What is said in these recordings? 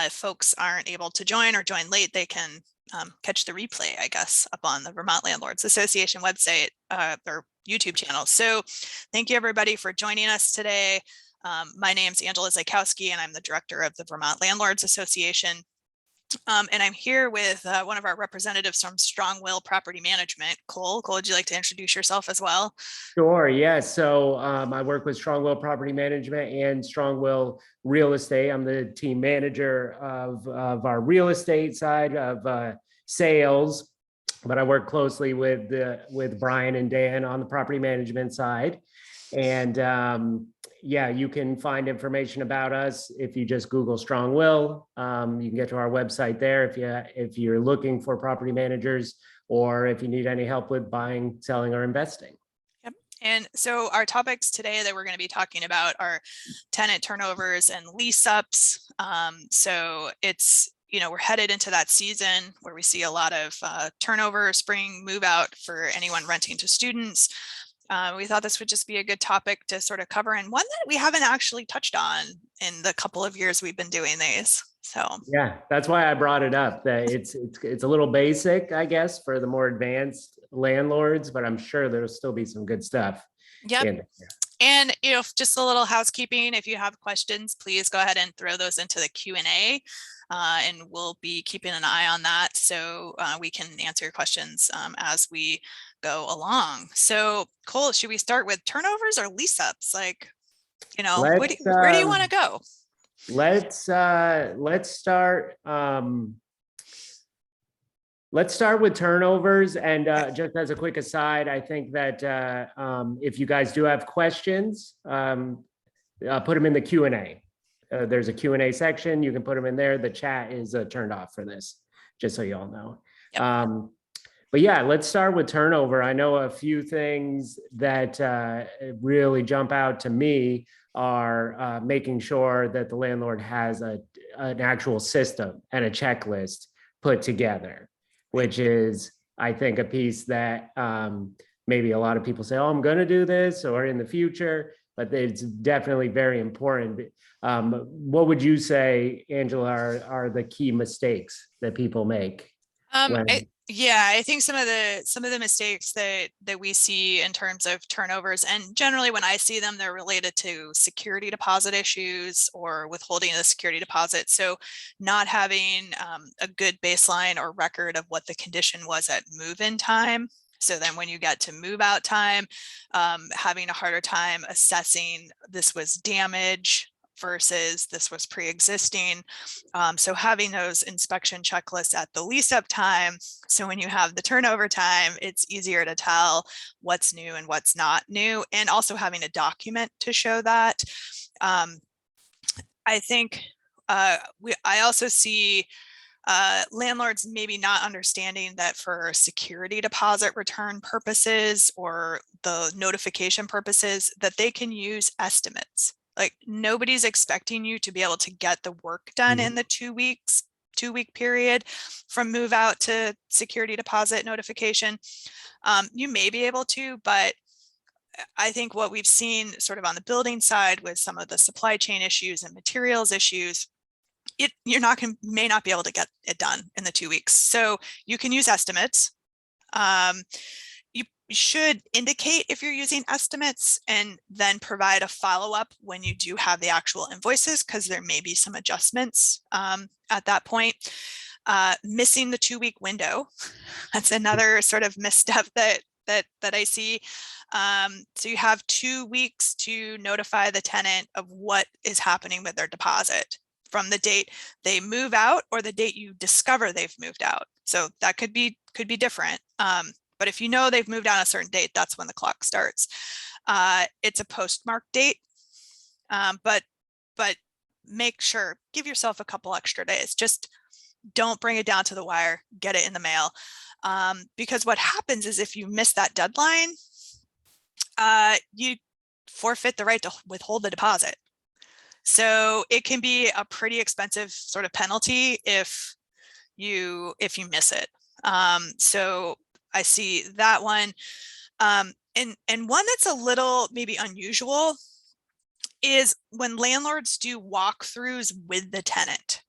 If folks aren't able to join or join late, they can catch the replay, I guess, up on the Vermont Landlords Association website or YouTube channel. So thank you everybody for joining us today. My name's Angela Zajkowski and I'm the director of the Vermont Landlords Association. And I'm here with one of our representatives from Strong Will Property Management. Cole, would you like to introduce yourself as well? Sure, yes. So I work with Strong Will Property Management and Strong Will Real Estate. I'm the team manager of our real estate side of sales, but I work closely with Brian and Dan on the property management side. And yeah, you can find information about us if you just Google Strong Will. You can get to our website there if you're looking for property managers or if you need any help with buying, selling, or investing. Yep. And so our topics today that we're going to be talking about are tenant turnovers and lease-ups. So it's, we're headed into that season where we see a lot of turnover, spring move out for anyone renting to students. We thought this would just be a good topic to sort of cover, and one that we haven't actually touched on in the couple of years we've been doing these. So yeah, that's why I brought it up. That it's a little basic, I guess, for the more advanced landlords, but I'm sure there'll still be some good stuff. Yep. And just a little housekeeping. If you have questions, please go ahead and throw those into the Q&A, and we'll be keeping an eye on that so we can answer your questions as we go along. So Cole, should we start with turnovers or lease-ups? Like, where do you want to go? Let's start. Let's start with turnovers. And just as a quick aside, I think that if you guys do have questions, put them in the Q&A. There's a Q&A section. You can put them in there. The chat is turned off for this, just so you all know. Yep. But yeah, let's start with turnover. I know a few things that really jump out to me are making sure that the landlord has an actual system and a checklist put together, which is, I think, a piece that maybe a lot of people say, oh, I'm going to do this or in the future, but it's definitely very important. What would you say, Angela, are the key mistakes that people make? Yeah, I think some of the mistakes that we see in terms of turnovers, and generally when I see them, they're related to security deposit issues or withholding of the security deposit. So not having a good baseline or record of what the condition was at move-in time. So then when you get to move out time, having a harder time assessing this was damage versus this was pre-existing. So having those inspection checklists at the lease-up time, so when you have the turnover time, it's easier to tell what's new and what's not new, and also having a document to show that. I think I also see landlords maybe not understanding that for security deposit return purposes or the notification purposes that they can use estimates. Like nobody's expecting you to be able to get the work done in the 2 week period from move out to security deposit notification. You may be able to, but I think what we've seen sort of on the building side with some of the supply chain issues and materials issues, you may not be able to get it done in the 2 weeks. So you can use estimates. You should indicate if you're using estimates and then provide a follow-up when you do have the actual invoices, because there may be some adjustments at that point. Missing the 2 week window. That's another sort of misstep that I see. So you have 2 weeks to notify the tenant of what is happening with their deposit from the date they move out or the date you discover they've moved out. So that could be different. But if you know they've moved out on a certain date, that's when the clock starts. It's a postmark date, but make sure, give yourself a couple extra days. Just don't bring it down to the wire, get it in the mail. Because what happens is if you miss that deadline, you forfeit the right to withhold the deposit. So it can be a pretty expensive sort of penalty if you miss it. So I see that one. And one that's a little maybe unusual is when landlords do walkthroughs with the tenant.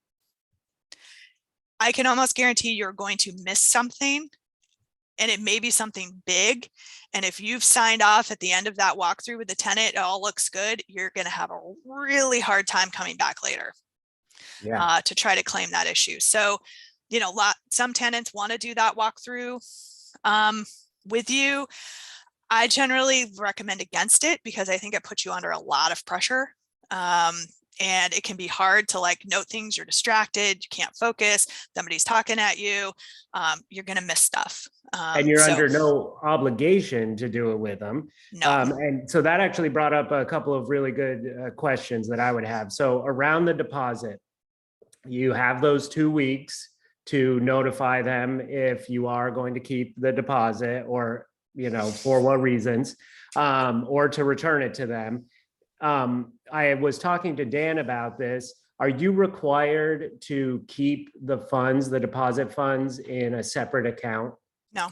I can almost guarantee you're going to miss something, and it may be something big. And if you've signed off at the end of that walkthrough with the tenant, it all looks good, you're going to have a really hard time coming back later to try to claim that issue. So, you know, some tenants want to do that walkthrough with you. I generally recommend against it because I think it puts you under a lot of pressure. And it can be hard to like note things, you're distracted, you can't focus, somebody's talking at you, you're going to miss stuff. And you're under no obligation to do it with them. No. And so that actually brought up a couple of really good questions that I would have. So around the deposit, you have those 2 weeks to notify them if you are going to keep the deposit, or, you know, for what reasons, or to return it to them. I was talking to Dan about this. Are you required to keep the funds, the deposit funds, in a separate account? No,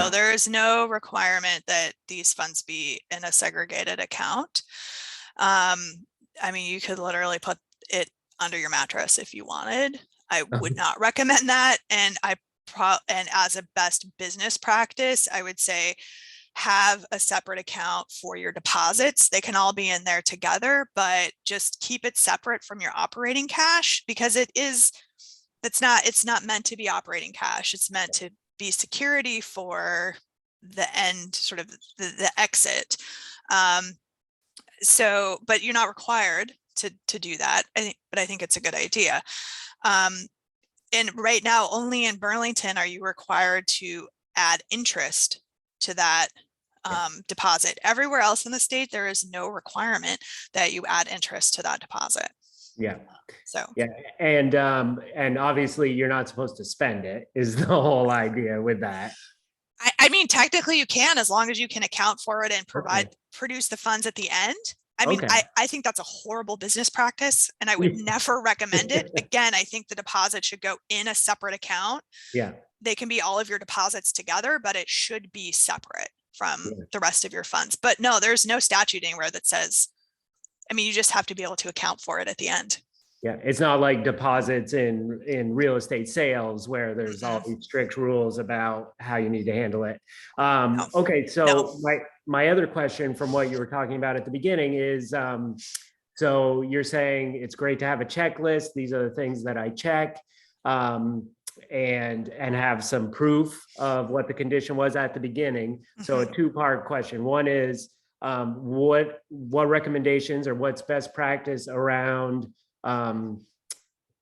there is no requirement that these funds be in a segregated account. I mean, you could literally put it under your mattress if you wanted. I would not recommend that. And and as a best business practice, I would say have a separate account for your deposits. They can all be in there together, but just keep it separate from your operating cash, because it's not meant to be operating cash. It's meant to be security for the end, sort of the exit. So, but you're not required to do that. But I think it's a good idea. And right now, only in Burlington are you required to add interest to that deposit. Everywhere else in the state, there is no requirement that you add interest to that deposit. Yeah. So yeah, and obviously you're not supposed to spend it, is the whole idea with that. I mean, technically you can, as long as you can account for it and produce the funds at the end. I mean, I think that's a horrible business practice, and I would never recommend it. Again, I think the deposit should go in a separate account. Yeah. They can be all of your deposits together, but it should be separate from the rest of your funds. But no, there's no statute anywhere that says, I mean, you just have to be able to account for it at the end. Yeah, it's not like deposits in real estate sales where there's all these strict rules about how you need to handle it. Okay, so my other question from what you were talking about at the beginning is, so you're saying it's great to have a checklist. These are the things that I check, and have some proof of what the condition was at the beginning. So a two-part question. One is, what recommendations or what's best practice around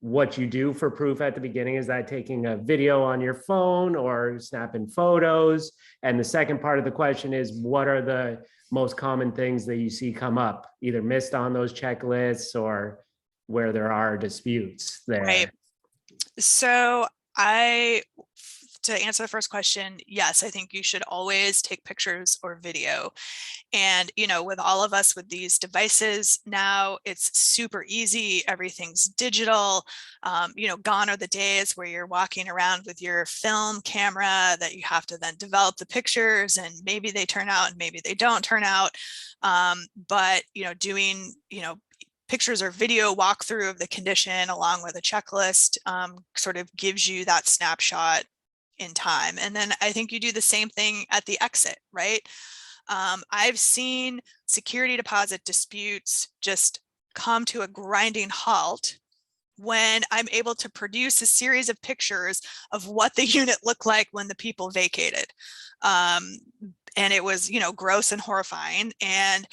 what you do for proof at the beginning? Is that taking a video on your phone or snapping photos? And the second part of the question is, what are the most common things that you see come up, either missed on those checklists or where there are disputes there? Right. So to answer the first question, yes, I think you should always take pictures or video. And, you know, with all of us with these devices now, it's super easy. Everything's digital. You know, gone are the days where you're walking around with your film camera that you have to then develop the pictures, and maybe they turn out and maybe they don't turn out. But, you know, doing, you know, pictures or video walkthrough of the condition along with a checklist sort of gives you that snapshot in time. And then I think you do the same thing at the exit, right? I've seen security deposit disputes just come to a grinding halt when I'm able to produce a series of pictures of what the unit looked like when the people vacated. And it was, you know, gross and horrifying. And,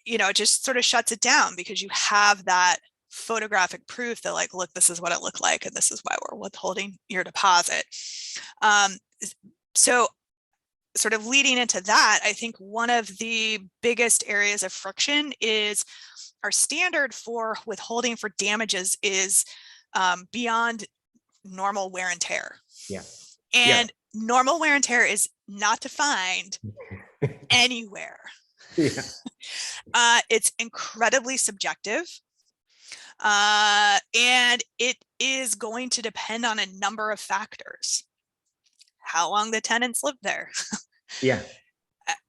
you know, it just sort of shuts it down because you have that photographic proof that, like, look, this is what it looked like, and this is why we're withholding your deposit. So sort of leading into that, I think one of the biggest areas of friction is our standard for withholding for damages is beyond normal wear and tear. Yeah. And normal wear and tear is not defined anywhere. It's incredibly subjective. And it is going to depend on a number of factors. How long the tenants lived there.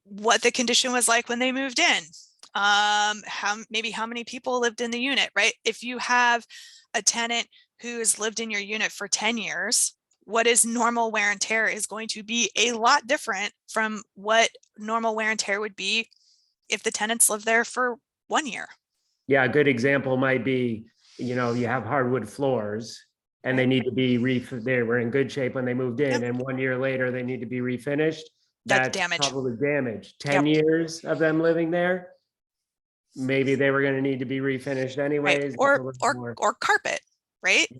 What the condition was like when they moved in. How many people lived in the unit, right? If you have a tenant who's lived in your unit for 10 years, what is normal wear and tear is going to be a lot different from what normal wear and tear would be if the tenants live there for 1 year. Yeah, a good example might be, you know, you have hardwood floors and they Right. need to be they were in good shape when they moved in, Yep. and 1 year later they need to be refinished. That's That's damage. probably damage. 10 Yep. years of them living there, maybe they were going to need to be refinished Right. anyways. It's a Or little or more. or carpet, right? Yeah.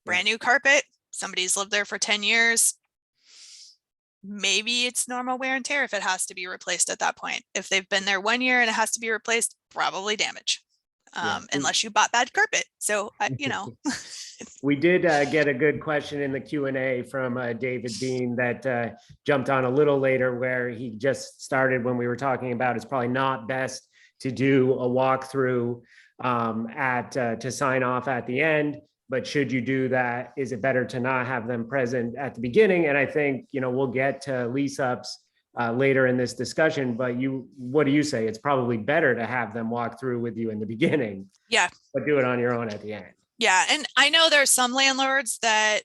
Brand new carpet. Somebody's lived there for 10 years. Maybe it's normal wear and tear if it has to be replaced at that point. If they've been there 1 year and it has to be replaced, probably damage. Yeah. Unless you bought bad carpet. So, you know. We did get a good question in the Q&A from David Bean that jumped on a little later, where he just started when we were talking about it's probably not best to do a walkthrough to sign off at the end. But should you do that, is it better to not have them present at the beginning? And I think, you know, we'll get to lease-ups later in this discussion, but what do you say? It's probably better to have them walk through with you in the beginning. Yeah. But do it on your own at the end. Yeah. And I know there's some landlords that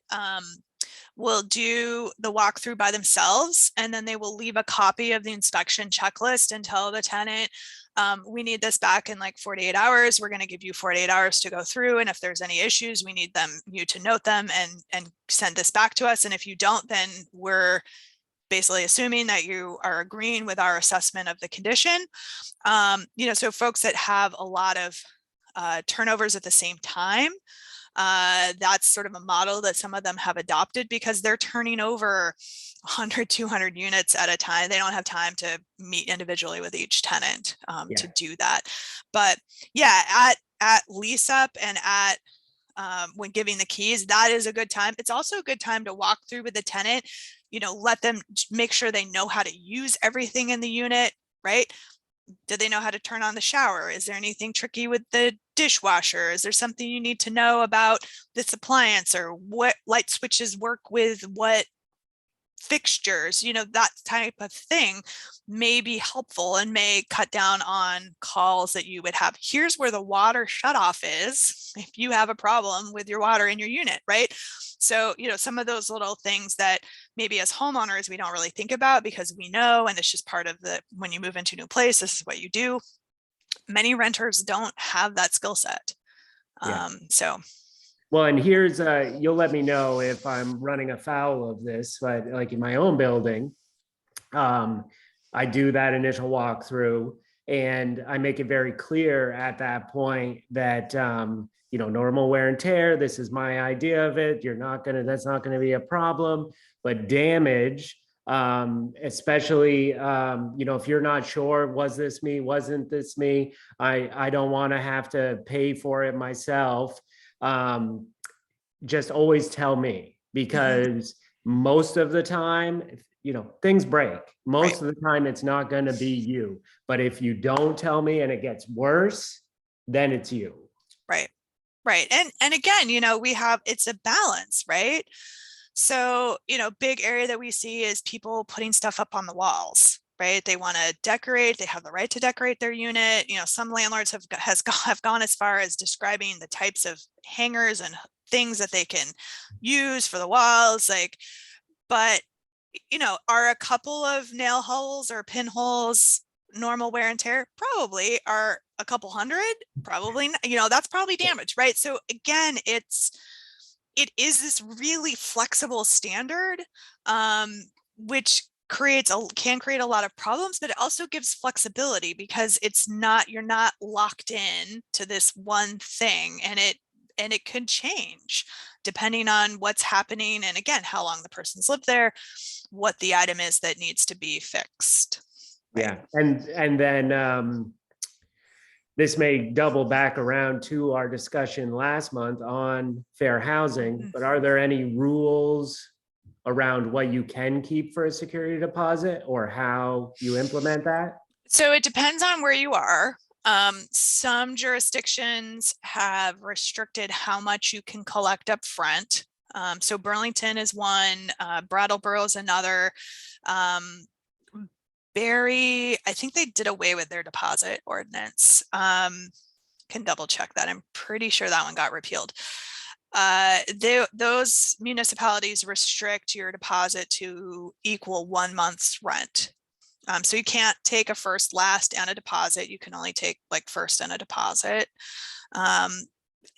will do the walkthrough by themselves, and then they will leave a copy of the inspection checklist and tell the tenant, we need this back in like 48 hours. We're going to give you 48 hours to go through. And if there's any issues, we need you to note them and send this back to us. And if you don't, then we're basically assuming that you are agreeing with our assessment of the condition. You know, so folks that have a lot of turnovers at the same time, that's sort of a model that some of them have adopted because they're turning over 100, 200 units at a time. They don't have time to meet individually with each tenant to do that. But yeah, at lease up and at when giving the keys, that is a good time. It's also a good time to walk through with the tenant, you know, let them make sure they know how to use everything in the unit, right? Do they know how to turn on the shower? Is there anything tricky with the dishwasher? Is there something you need to know about this appliance, or what light switches work with what fixtures? You know, that type of thing may be helpful and may cut down on calls that you would have. Here's where the water shutoff is if you have a problem with your water in your unit, right? So, you know, some of those little things that maybe as homeowners we don't really think about because we know, and it's just part of when you move into a new place, this is what you do. Many renters don't have that skill set. So. Well, and here's, you'll let me know if I'm running afoul of this, but like in my own building, I do that initial walkthrough and I make it very clear at that point that, you know, normal wear and tear, this is my idea of it. That's not going to be a problem, but damage, especially, you know, if you're not sure, was this me, wasn't this me? I don't want to have to pay for it myself. Just always tell me, because most of the time, you know, things break. Most of the time, it's not going to be you. But if you don't tell me and it gets worse, then it's you. Right. Right. And again, you know, it's a balance, right? So, you know, big area that we see is people putting stuff up on the walls, right? They want to decorate. They have the right to decorate their unit. You know, some landlords have gone as far as describing the types of hangers and things that they can use for the walls, like, but, you know, are a couple of nail holes or pinholes normal wear and tear? Probably. Are a couple hundred? Probably not. You know, that's probably damage, right? So again, it is this really flexible standard, which can create a lot of problems, but it also gives flexibility because you're not locked in to this one thing, and it could change depending on what's happening, and again, how long the person's lived there, what the item is that needs to be fixed. Right? Yeah, and then this may double back around to our discussion last month on fair housing, but are there any rules around what you can keep for a security deposit or how you implement that? So it depends on where you are. Some jurisdictions have restricted how much you can collect up front. So Burlington is one, Brattleboro is another. Barry, I think they did away with their deposit ordinance. Can double check that. I'm pretty sure that one got repealed. Those municipalities restrict your deposit to equal 1 month's rent. So you can't take a first, last, and a deposit. You can only take like first and a deposit.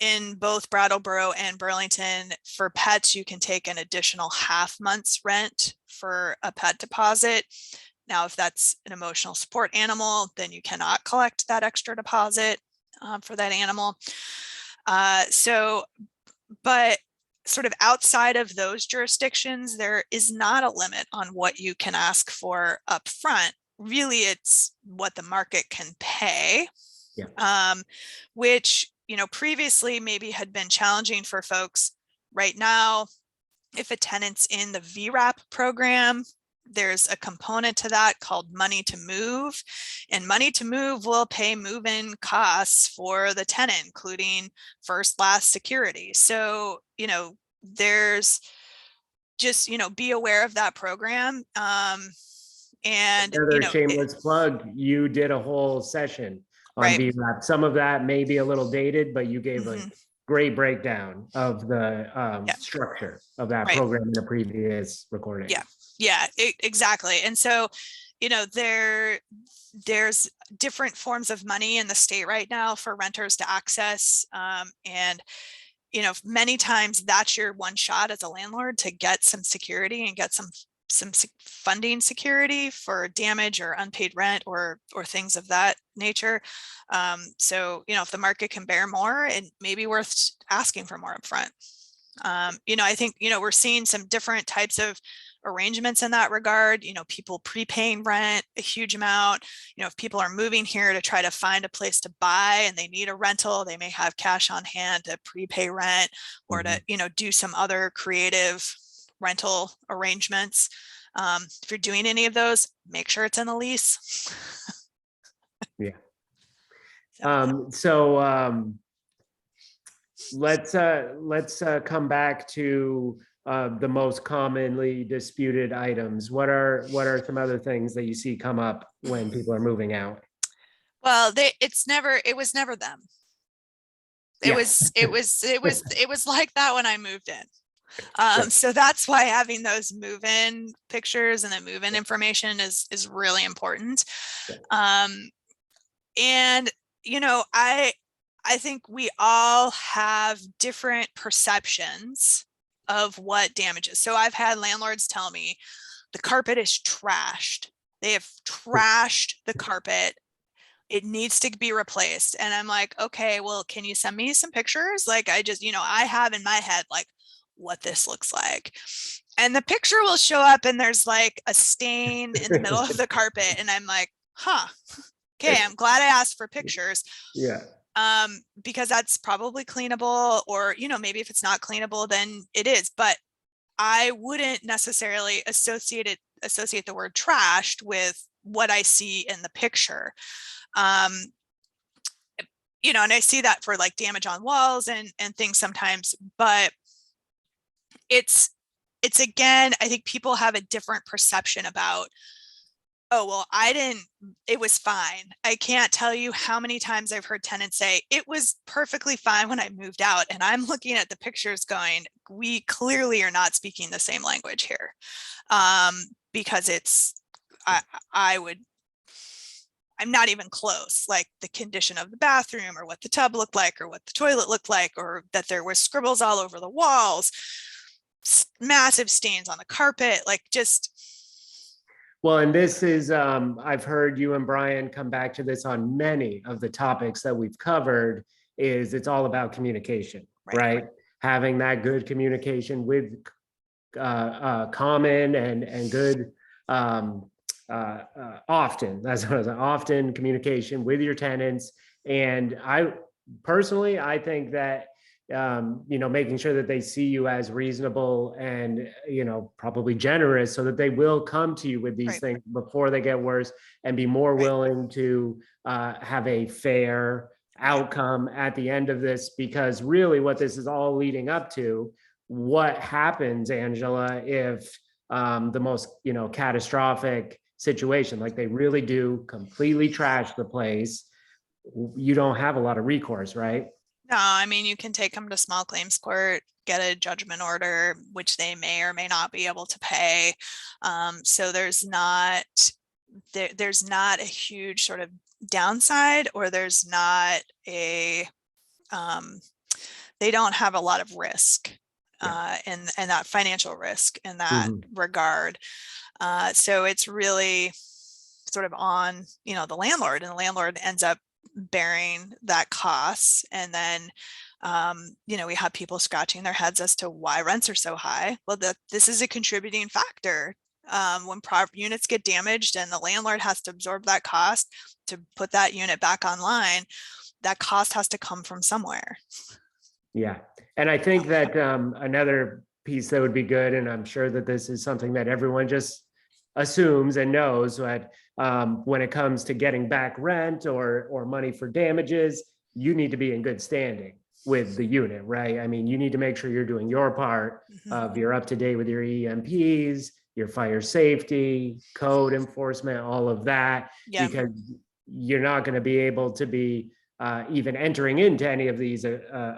In both Brattleboro and Burlington, for pets, you can take an additional half month's rent for a pet deposit. Now, if that's an emotional support animal, then you cannot collect that extra deposit for that animal. But sort of outside of those jurisdictions, there is not a limit on what you can ask for upfront. Really, it's what the market can pay, which, previously maybe had been challenging for folks. Right now, if a tenant's in the VRAP program, there's a component to that called money to move, and money to move will pay move-in costs for the tenant, including first, last security. So, there's just, be aware of that program. And another shameless plug, you did a whole session on VRAP. Some of that may be a little dated, but you gave a great breakdown of the structure of that program in the previous recording. Exactly. And so, there's different forms of money in the state right now for renters to access. And, many times that's your one shot as a landlord to get some security and get some funding security for damage or unpaid rent or things of that nature. So, if the market can bear more, it may be worth asking for more upfront. I think, we're seeing some different types of arrangements in that regard. People prepaying rent a huge amount. If people are moving here to try to find a place to buy and they need a rental, they may have cash on hand to prepay rent or to, do some other creative rental arrangements. If you're doing any of those, make sure it's in the lease. Let's come back to the most commonly disputed items. What are some other things that you see come up when people are moving out? Well, it was never them. It was like that when I moved in. So that's why having those move-in pictures and the move-in information is really important. And I think we all have different perceptions of what damages. So I've had landlords tell me the carpet is trashed. They have trashed the carpet. It needs to be replaced. And I'm like, okay, well, can you send me some pictures? Like I just, I have in my head, like what this looks like. And the picture will show up and there's like a stain in the middle of the carpet. And I'm like, okay, I'm glad I asked for pictures. Because that's probably cleanable, or, maybe if it's not cleanable, then it is. But I wouldn't necessarily associate the word trashed with what I see in the picture. And I see that for like damage on walls and things sometimes, but it's again, I think people have a different perception about, oh, well, it was fine. I can't tell you how many times I've heard tenants say it was perfectly fine when I moved out. And I'm looking at the pictures going, we clearly are not speaking the same language here. Because I'm not even close, like the condition of the bathroom or what the tub looked like or what the toilet looked like, or that there was scribbles all over the walls, massive stains on the carpet, like just. Well, and this is, I've heard you and Brian come back to this on many of the topics that we've covered, is it's all about communication, right? Having that good communication with common and good, often communication with your tenants. And I think that making sure that they see you as reasonable and, probably generous, so that they will come to you with these things before they get worse and be more willing to have a fair outcome at the end of this. Because really what this is all leading up to, what happens, Angela, if the most, catastrophic situation, like they really do completely trash the place, you don't have a lot of recourse, right? No, I mean, you can take them to small claims court, get a judgment order, which they may or may not be able to pay. So there's not a huge sort of downside, or there's not a, they don't have a lot of risk, Yeah. and that financial risk in that Mhm. regard. So it's really sort of on, the landlord, and the landlord ends up bearing that cost. And then, we have people scratching their heads as to why rents are so high. Well, this is a contributing factor. When units get damaged and the landlord has to absorb that cost to put that unit back online, that cost has to come from somewhere. Yeah. And I think that another piece that would be good, and I'm sure that this is something that everyone just assumes and knows, that when it comes to getting back rent or money for damages, you need to be in good standing with the unit, right? I mean, you need to make sure you're doing your part. Mhm. You're up to date with your EMPs, your fire safety, code enforcement, all of that, Yeah. because you're not going to be able to be even entering into any of these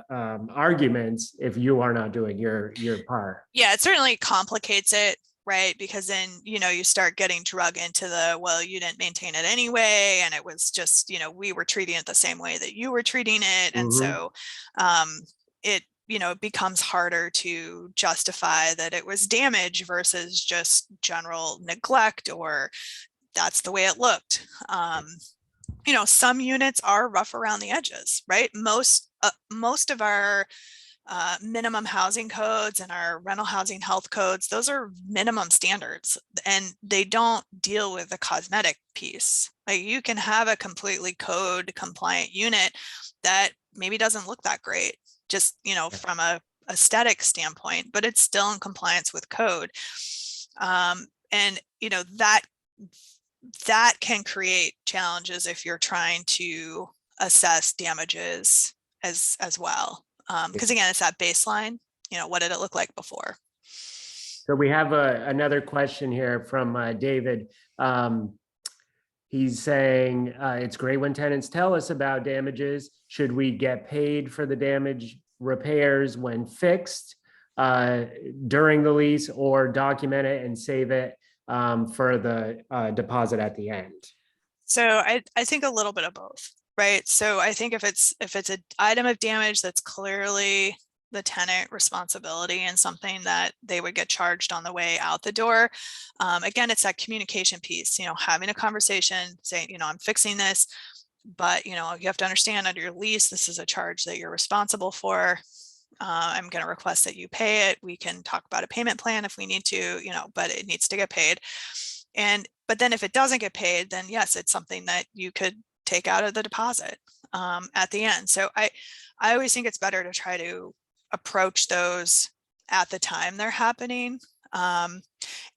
arguments if you are not doing your part. Yeah, it certainly complicates it, right? Because then, you start getting drug into the, well, you didn't maintain it anyway, and it was just, we were treating it the same way that you were treating it. And Mhm. so it, it becomes harder to justify that it was damage versus just general neglect, or that's the way it looked. Some units are rough around the edges, right? Most of our minimum housing codes and our rental housing health codes, those are minimum standards, and they don't deal with the cosmetic piece. Like, you can have a completely code compliant unit that maybe doesn't look that great, just, from a aesthetic standpoint, but it's still in compliance with code. And that can create challenges if you're trying to assess damages as well. Because again, it's that baseline, what did it look like before? So we have another question here from David. Um, he's saying it's great when tenants tell us about damages. Should we get paid for the damage repairs when fixed uh, during the lease, or document it and save it for the deposit at the end? So I think a little bit of both, right? So I think if it's an item of damage that's clearly the tenant responsibility and something that they would get charged on the way out the door, again, it's that communication piece, having a conversation saying, I'm fixing this, but you have to understand, under your lease, this is a charge that you're responsible for. I'm going to request that you pay it. We can talk about a payment plan if we need to, but it needs to get paid. But then if it doesn't get paid, then yes, it's something that you could take out of the deposit at the end. So I always think it's better to try to approach those at the time they're happening.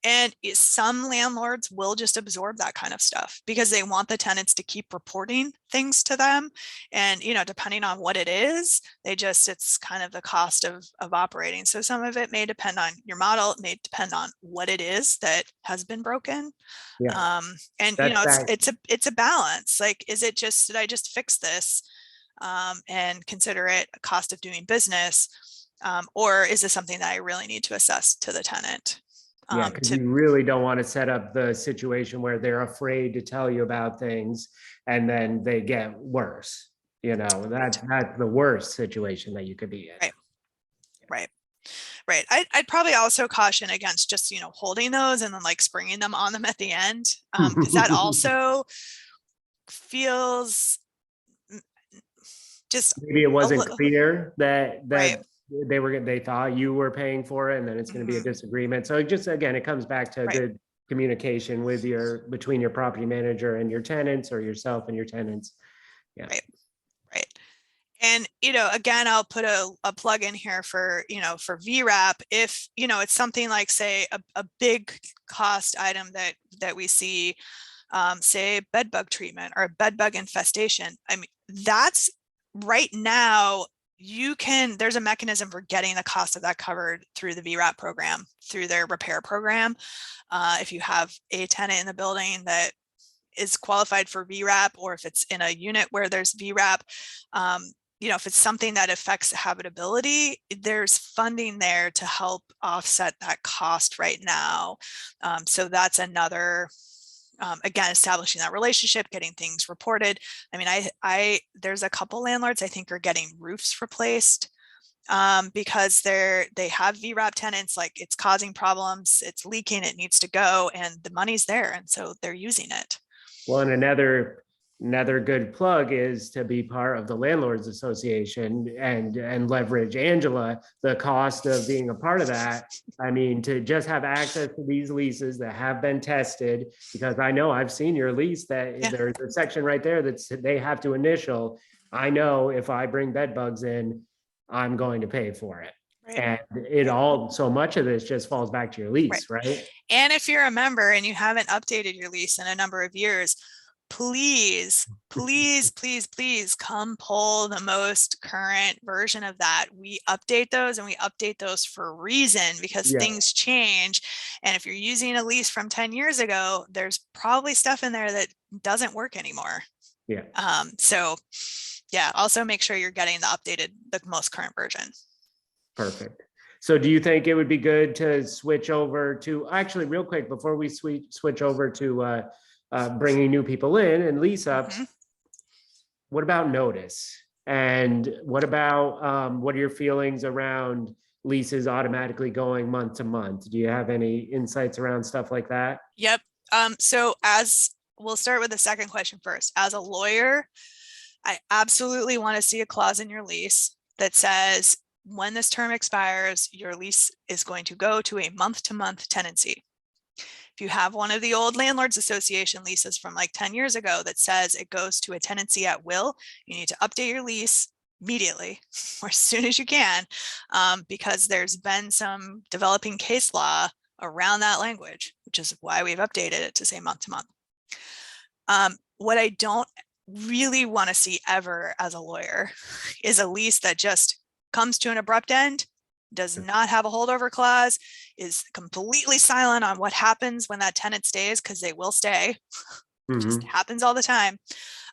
And some landlords will just absorb that kind of stuff because they want the tenants to keep reporting things to them. And, depending on what it is, it's kind of the cost of operating. So some of it may depend on your model. It may depend on what it is that has been broken. Yeah, And, that's that. it's a balance. Like, did I just fix this and consider it a cost of doing business? Or is this something that I really need to assess to the tenant? Yeah, because To you really don't want to set up the situation where they're afraid to tell you about things and then they get worse. That's the worst situation that you could be in. Right, right, right. I'd probably also caution against just, holding those and then like springing them on them at the end, because that also feels just Maybe it a wasn't little, clear that right. they thought you were paying for it, and then it's going to be a Mhm. disagreement. So just again, it comes back to Right, good communication between your property manager and your tenants, or yourself and your tenants. Yeah. right, right. And, again, I'll put a plug in here for, for VRAP. If, it's something like, say, a big cost item that we see, say bed bug treatment or a bed bug infestation. I mean, that's right now, there's a mechanism for getting the cost of that covered through the VRAP program, through their repair program. If you have a tenant in the building that is qualified for VRAP, or if it's in a unit where there's VRAP, if it's something that affects habitability, there's funding there to help offset that cost right now. So that's another, again, establishing that relationship, getting things reported. I mean, there's a couple landlords I think are getting roofs replaced because they have VRAP tenants, like it's causing problems, it's leaking, it needs to go, and the money's there, and so they're using it. Well, and another good plug is to be part of the Landlords Association and leverage, Angela, the cost of being a part of that. I mean, to just have access to these leases that have been tested, because I know I've seen your lease that there's a section right there that they have to initial. I know if I bring bed bugs in, I'm going to pay for it. Right. And it all, so much of this just falls back to your lease, right? And if you're a member and you haven't updated your lease in a number of years, please, please, please, please come pull the most current version of that. We update those, and we update those for a reason, because things change. And if you're using a lease from 10 years ago, there's probably stuff in there that doesn't work anymore. Yeah. So yeah, also make sure you're getting the most current version. Perfect. So do you think it would be good to switch over to, actually real quick, before we switch over to bringing new people in and Lease-Ups, what about notice? And what about, what are your feelings around leases automatically going month to month? Do you have any insights around stuff like that? Yep. So we'll start with the second question first. As a lawyer, I absolutely want to see a clause in your lease that says, when this term expires, your lease is going to go to a month-to-month tenancy. If you have one of the old Landlords Association leases from like 10 years ago that says it goes to a tenancy at will, you need to update your lease immediately or as soon as you can, because there's been some developing case law around that language, which is why we've updated it to say month-to-month. What I don't really want to see ever as a lawyer is a lease that just comes to an abrupt end, does not have a holdover clause, is completely silent on what happens when that tenant stays, because they will stay. It just happens all the time.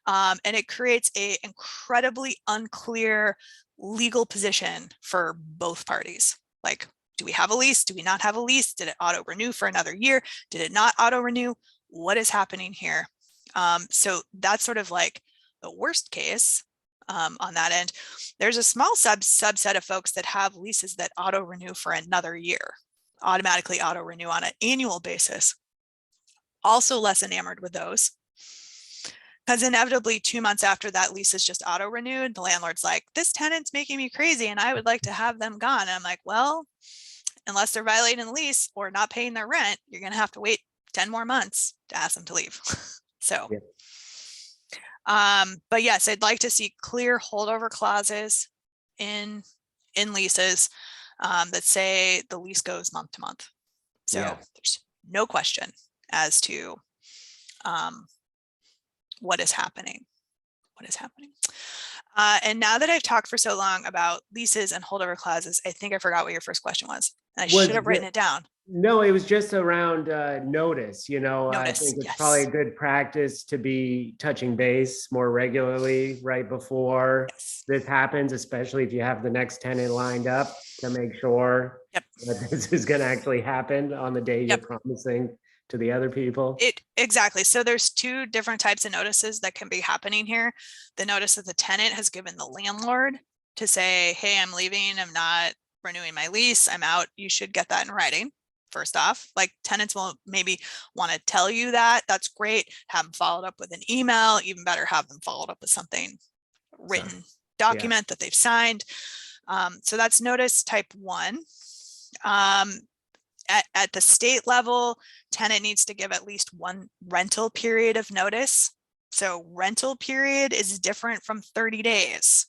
And it creates a incredibly unclear legal position for both parties. Like, do we have a lease? Do we not have a lease? Did it auto renew for another year? Did it not auto renew? What is happening here? So that's sort of like the worst case. On that end, there's a small subset of folks that have leases that auto renew for another year, automatically auto renew on an annual basis. Also less enamored with those, because inevitably 2 months after that lease is just auto renewed, the landlord's like, this tenant's making me crazy and I would like to have them gone. And I'm like, well, unless they're violating the lease or not paying their rent, you're going to have to wait 10 more months to ask them to leave. So but yes, I'd like to see clear holdover clauses in leases that say the lease goes month to month. So there's no question as to what is happening. And now that I've talked for so long about leases and holdover clauses, I think I forgot what your first question was. I should have written it down. No, it was just around notice. I think it's probably a good practice to be touching base more regularly right before this happens, especially if you have the next tenant lined up, to make sure that this is going to actually happen on the day you're promising to the other people. Exactly. So there's two different types of notices that can be happening here. The notice that the tenant has given the landlord to say, hey, I'm leaving, I'm not renewing my lease, I'm out. You should get that in writing. First off, like, tenants will maybe want to tell you that. That's great. Have them followed up with an email. Even better, have them followed up with something written document that they've signed. So that's notice type 1. At the state level, tenant needs to give at least 1 rental period of notice. So rental period is different from 30 days.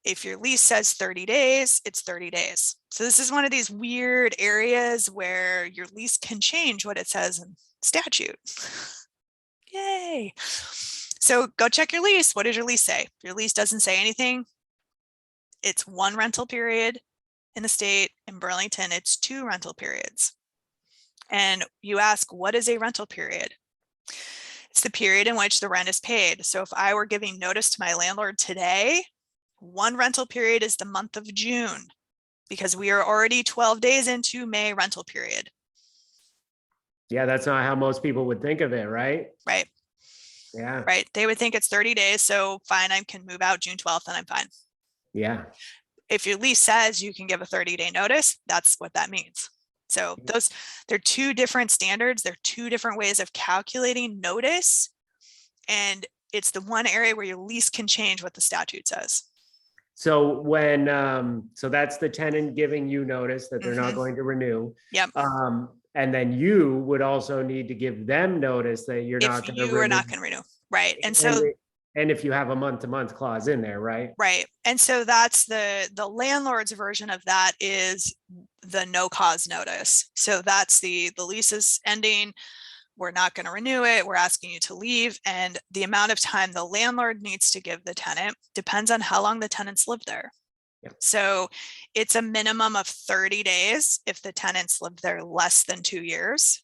If your lease says 30 days, it's 30 days. So this is one of these weird areas where your lease can change what it says in statute. Yay. So go check your lease. What does your lease say? If your lease doesn't say anything, it's 1 rental period. In the state, in Burlington, it's 2 rental periods. And you ask, what is a rental period? It's the period in which the rent is paid. So if I were giving notice to my landlord today, one rental period is the month of June, because we are already 12 days into May rental period, Yeah, that's not how most people would think of it, right? right? Yeah, Right. They would think it's 30 days. So fine, I can move out June 12th and I'm fine. yeah. If your lease says you can give a 30-day notice, that's what that means. So they're two different standards. They're two different ways of calculating notice. And it's the one area where your lease can change what the statute says. So when, so that's the tenant giving you notice that they're not going to renew. Yep. And then you would also need to give them notice that you're not If going to you are renew. not going to renew. Right. And so And if you have a month-to-month clause in there, right? right. And so that's the landlord's version of that is the no cause notice. So that's the lease is ending. We're not going to renew it. We're asking you to leave. And the amount of time the landlord needs to give the tenant depends on how long the tenants live there. Yep. So it's a minimum of 30 days if the tenants live there less than 2 years.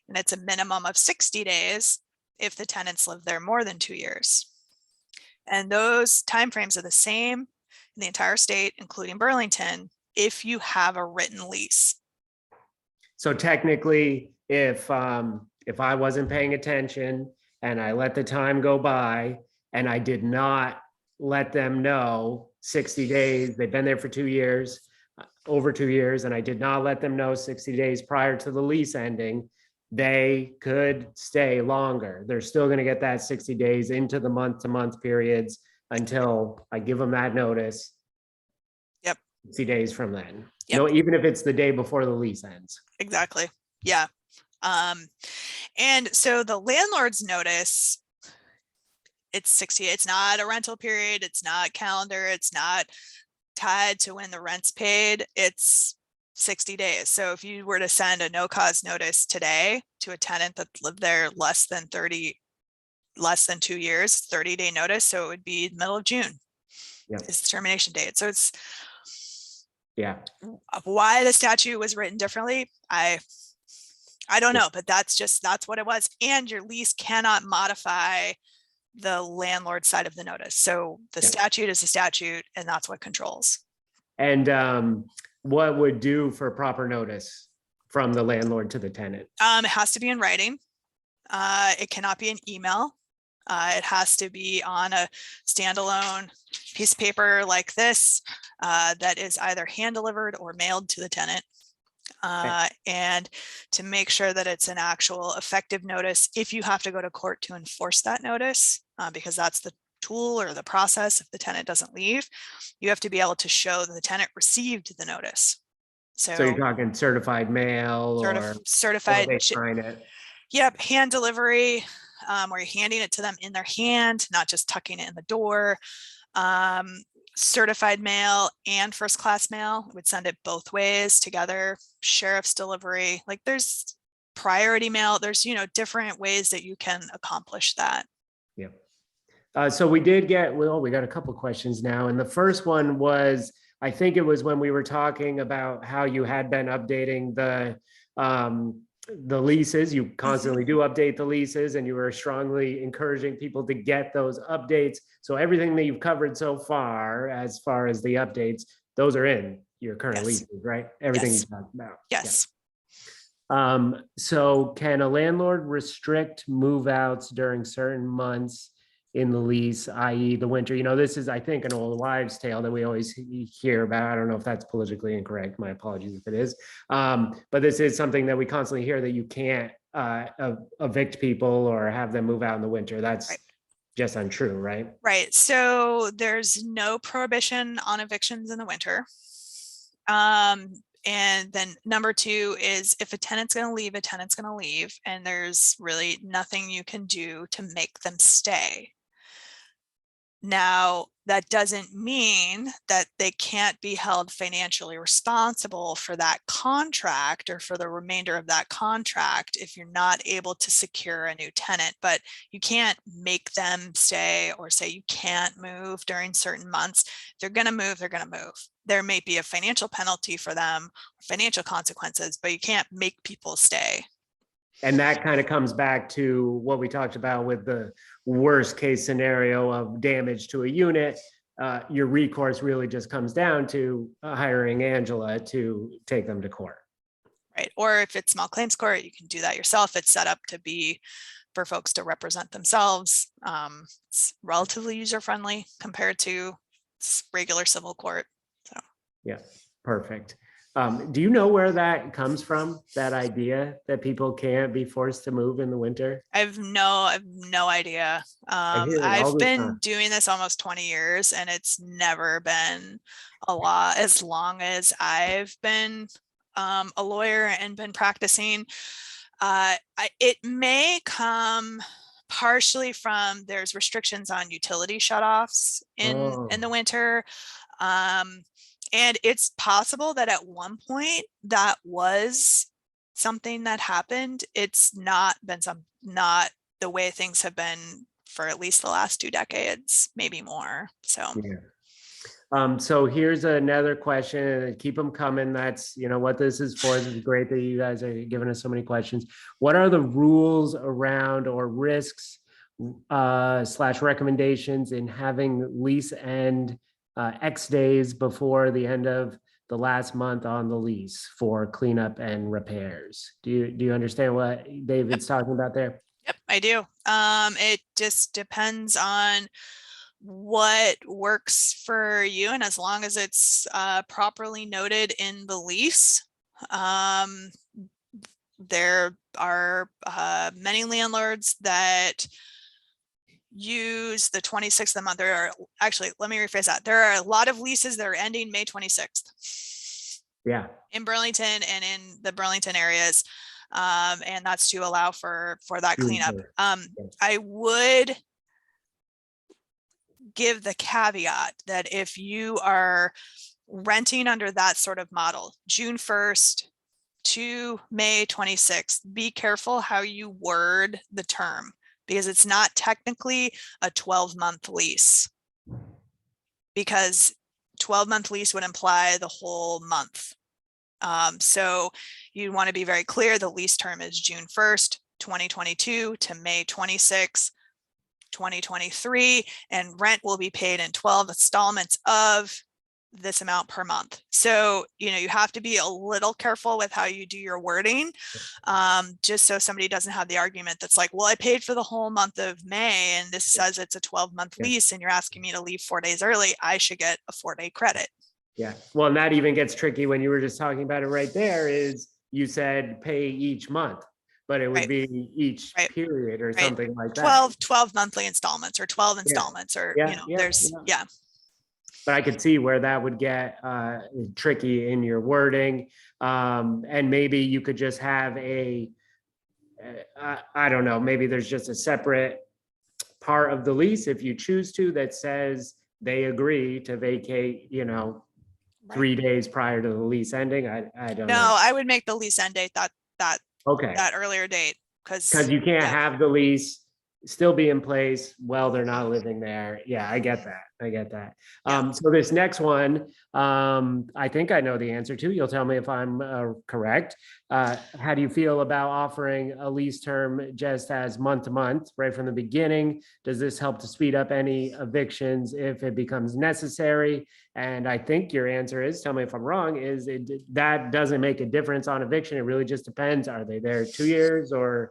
And it's a minimum of 60 days if the tenants live there more than 2 years. And those timeframes are the same in the entire state, including Burlington, if you have a written lease. So technically, if I wasn't paying attention and I let the time go by and I did not let them know 60 days, they've been there for 2 years, over 2 years, and I did not let them know 60 days prior to the lease ending, they could stay longer. They're still going to get that 60 days into the month-to-month periods until I give them that notice. Yep. 60 days from then. Yep. No, even if it's the day before the lease ends. Exactly. Yeah. And so the landlord's notice, it's 60, it's not a rental period, it's not calendar, it's not tied to when the rent's paid, it's 60 days. So if you were to send a no cause notice today to a tenant that lived there less than 2 years, 30-day notice. So it would be the middle of June is the termination date. So it's why the statute was written differently. I don't know, but that's what it was. And your lease cannot modify the landlord side of the notice. So the statute is a statute, and that's what controls. And what would do for proper notice from the landlord to the tenant? It has to be in writing. It cannot be an email. It has to be on a standalone piece of paper like this that is either hand delivered or mailed to the tenant. And to make sure that it's an actual effective notice, if you have to go to court to enforce that notice, because that's the tool or the process, if the tenant doesn't leave, you have to be able to show that the tenant received the notice. So you're talking certified mail or certified, they sign it. Yep, hand delivery, where you're handing it to them in their hand, not just tucking it in the door. Certified mail and first class mail, would send it both ways together. Sheriff's delivery, like there's priority mail, there's different ways that you can accomplish that. Yeah. So we did get, we got a couple questions now, and the first one was, I think it was when we were talking about how you had been updating the leases. You constantly do update the leases, and you were strongly encouraging people to get those updates. So everything that you've covered so far as the updates, those are in your current leases, right? Everything you talked about. Yes. Yeah. So can a landlord restrict move outs during certain months in the lease, i.e. the winter? This is, I think, an old wives' tale that we always hear about. I don't know if that's politically incorrect. My apologies if it is. But this is something that we constantly hear, that you can't evict people or have them move out in the winter. That's just untrue, right? Right. So there's no prohibition on evictions in the winter. And then number two is, if a tenant's going to leave, a tenant's going to leave, and there's really nothing you can do to make them stay. Now, that doesn't mean that they can't be held financially responsible for that contract or for the remainder of that contract if you're not able to secure a new tenant. But you can't make them stay or say you can't move during certain months. If they're going to move, they're going to move. There may be a financial penalty for them, financial consequences, but you can't make people stay. And that kind of comes back to what we talked about with the worst case scenario of damage to a unit. Your recourse really just comes down to hiring Angela to take them to court. Right. Or if it's small claims court, you can do that yourself. It's set up to be for folks to represent themselves. It's relatively user-friendly compared to regular civil court. So yeah, perfect. Do you know where that comes from? That idea that people can't be forced to move in the winter? I have no idea. I hear it all I've the been time. doing this almost 20 years and it's never been a law as long as I've been a lawyer and been practicing. It may come partially from there's restrictions on utility shutoffs in the winter. And it's possible that at one point that was something that happened. It's not the way things have been for at least the last 2 decades, maybe more. So yeah. So here's another question, and keep them coming. That's, what this is for. It's great that you guys are giving us so many questions. What are the rules around or risks / recommendations in having lease end X days before the end of the last month on the lease for cleanup and repairs? Do you understand what David's talking about there? Yep, I do. It just depends on what works for you, and as long as it's properly noted in the lease. There are many landlords that use the 26th of the month. There are actually, let me rephrase that. There are a lot of leases that are ending May 26th. Yeah. In Burlington and in the Burlington areas. And that's to allow for that cleanup. I would give the caveat that if you are renting under that sort of model, June 1st to May 26th, be careful how you word the term, because it's not technically a 12-month lease, because 12-month lease would imply the whole month. So you want to be very clear. The lease term is June 1st, 2022 to May 26th, 2023, and rent will be paid in 12 installments of this amount per month. So, you have to be a little careful with how you do your wording, just so somebody doesn't have the argument that's like, well, I paid for the whole month of May and this says it's a 12-month lease and you're asking me to leave 4 days early. I should get a 4-day credit. Yeah. Well, and that even gets tricky when you were just talking about it right there. Is you said pay each month, but it would be each period or something like that. 12 monthly installments or 12 installments or, there's. But I could see where that would get tricky in your wording. And maybe you could just have I don't know, maybe there's just a separate part of the lease if you choose to that says they agree to vacate, 3 days prior to the lease ending. I don't know. No, I would make the lease end date that Okay. that earlier date, because you can't have the lease still be in place while they're not living there. Yeah, I get that. So this next one, I think I know the answer to. You'll tell me if I'm correct. How do you feel about offering a lease term just as month to month right from the beginning? Does this help to speed up any evictions if it becomes necessary? And I think your answer is, tell me if I'm wrong, is that doesn't make a difference on eviction. It really just depends. Are they there 2 years or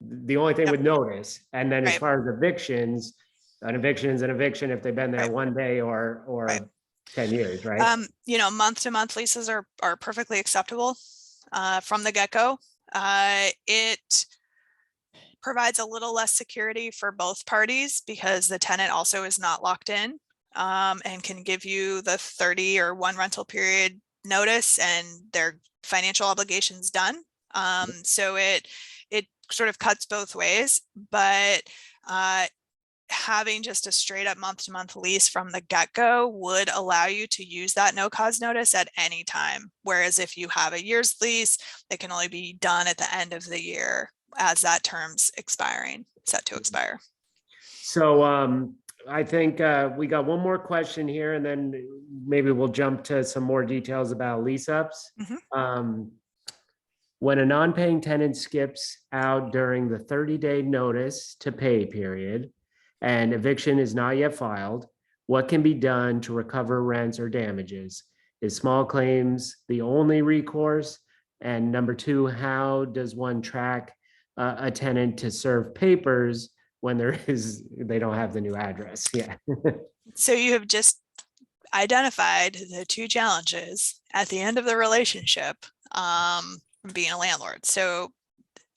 the only thing with notice? And then as far as evictions, an eviction is an eviction if they've been there 1 day or 10 years, right? Month to month leases are perfectly acceptable from the get-go. It provides a little less security for both parties because the tenant also is not locked in and can give you the 30 or 1 rental period notice and their financial obligations done. So it sort of cuts both ways, but having just a straight up month to month lease from the get-go would allow you to use that no cause notice at any time. Whereas if you have a year's lease, it can only be done at the end of the year as that term's set to expire. So I think we got one more question here and then maybe we'll jump to some more details about lease-ups. When a non-paying tenant skips out during the 30-day notice to pay period and eviction is not yet filed, what can be done to recover rents or damages? Is small claims the only recourse? And number two, how does one track a tenant to serve papers when they don't have the new address yet? So you have just identified the two challenges at the end of the relationship, being a landlord. So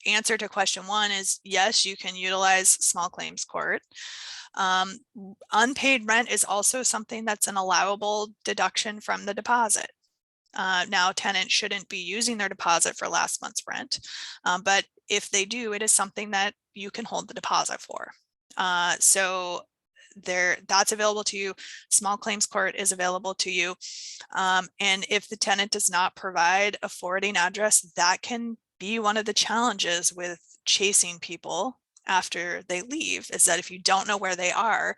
answer to question one is yes, you can utilize small claims court. Unpaid rent is also something that's an allowable deduction from the deposit. Now, tenants shouldn't be using their deposit for last month's rent, but if they do, it is something that you can hold the deposit for. So that's available to you. Small claims court is available to you. And if the tenant does not provide a forwarding address, that can be one of the challenges with chasing people after they leave, is that if you don't know where they are,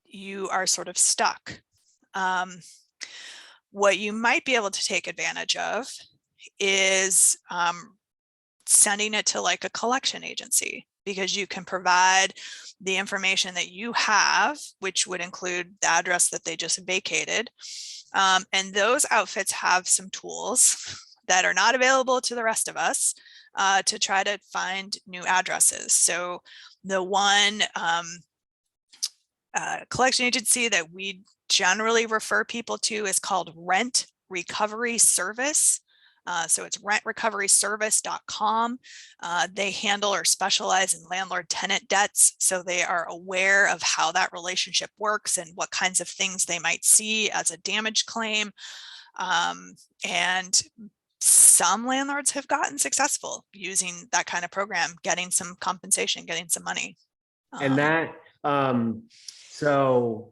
you are sort of stuck. What you might be able to take advantage of is sending it to like a collection agency, because you can provide the information that you have, which would include the address that they just vacated. And those outfits have some tools that are not available to the rest of us to try to find new addresses. So the one collection agency that we generally refer people to is called Rent Recovery Service. So it's rentrecoveryservice.com. They handle or specialize in landlord tenant debts. So they are aware of how that relationship works and what kinds of things they might see as a damage claim. And some landlords have gotten successful using that kind of program, getting some compensation, getting some money. And so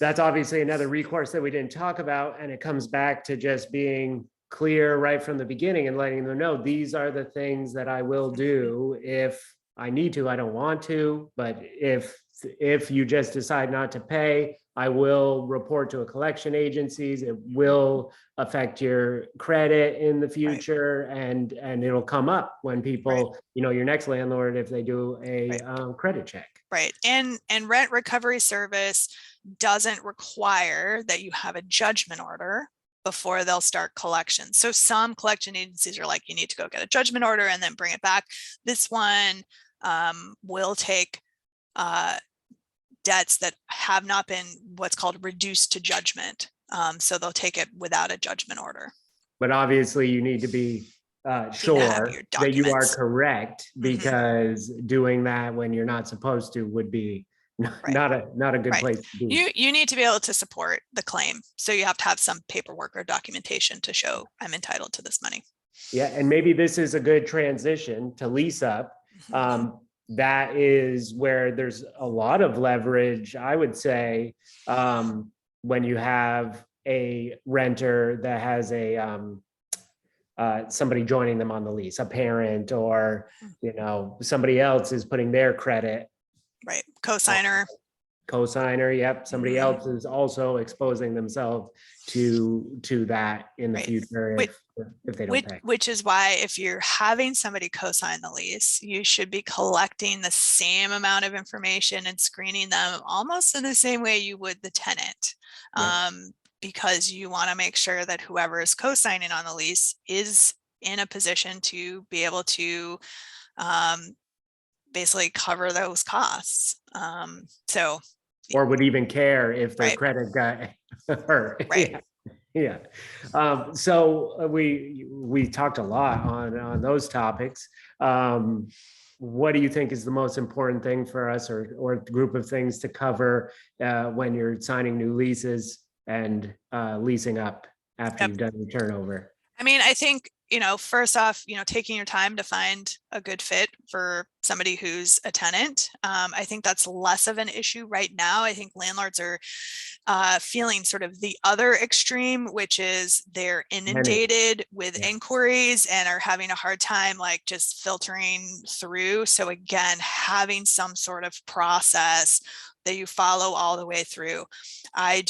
that's obviously another recourse that we didn't talk about. And it comes back to just being clear right from the beginning and letting them know these are the things that I will do if I need to. I don't want to, but if you just decide not to pay, I will report to a collection agencies. It will affect your credit in the future, right. And it'll come up when people, right. Your next landlord, if they do a right. Credit check. Right. And Rent Recovery Service doesn't require that you have a judgment order before they'll start collection. So some collection agencies are like, you need to go get a judgment order and then bring it back. This one will take debts that have not been what's called reduced to judgment. So they'll take it without a judgment order. But obviously you need to be sure that you are correct, because doing that when you're not supposed to would be not a good place to be. You need to be able to support the claim. So you have to have some paperwork or documentation to show I'm entitled to this money. Yeah, and maybe this is a good transition to Lease-Up. That is where there's a lot of leverage, I would say, when you have a renter that has a somebody joining them on the lease, a parent, or somebody else is putting their credit. Right, co-signer. Yep. Somebody else is also exposing themselves to that in the future if they don't pay. Which is why if you're having somebody co-sign the lease, you should be collecting the same amount of information and screening them almost in the same way you would the tenant. Because you want to make sure that whoever is co-signing on the lease is in a position to be able to basically cover those costs. Or would even care if their credit got hurt. Yeah. So we talked a lot on those topics. What do you think is the most important thing for us, or group of things to cover when you're signing new leases and leasing up after you've done your turnover? I mean, I think, first off, taking your time to find a good fit for somebody who's a tenant. I think that's less of an issue right now. I think landlords are feeling sort of the other extreme, which is they're inundated with inquiries and are having a hard time like just filtering through. So again, having some sort of process that you follow all the way through. I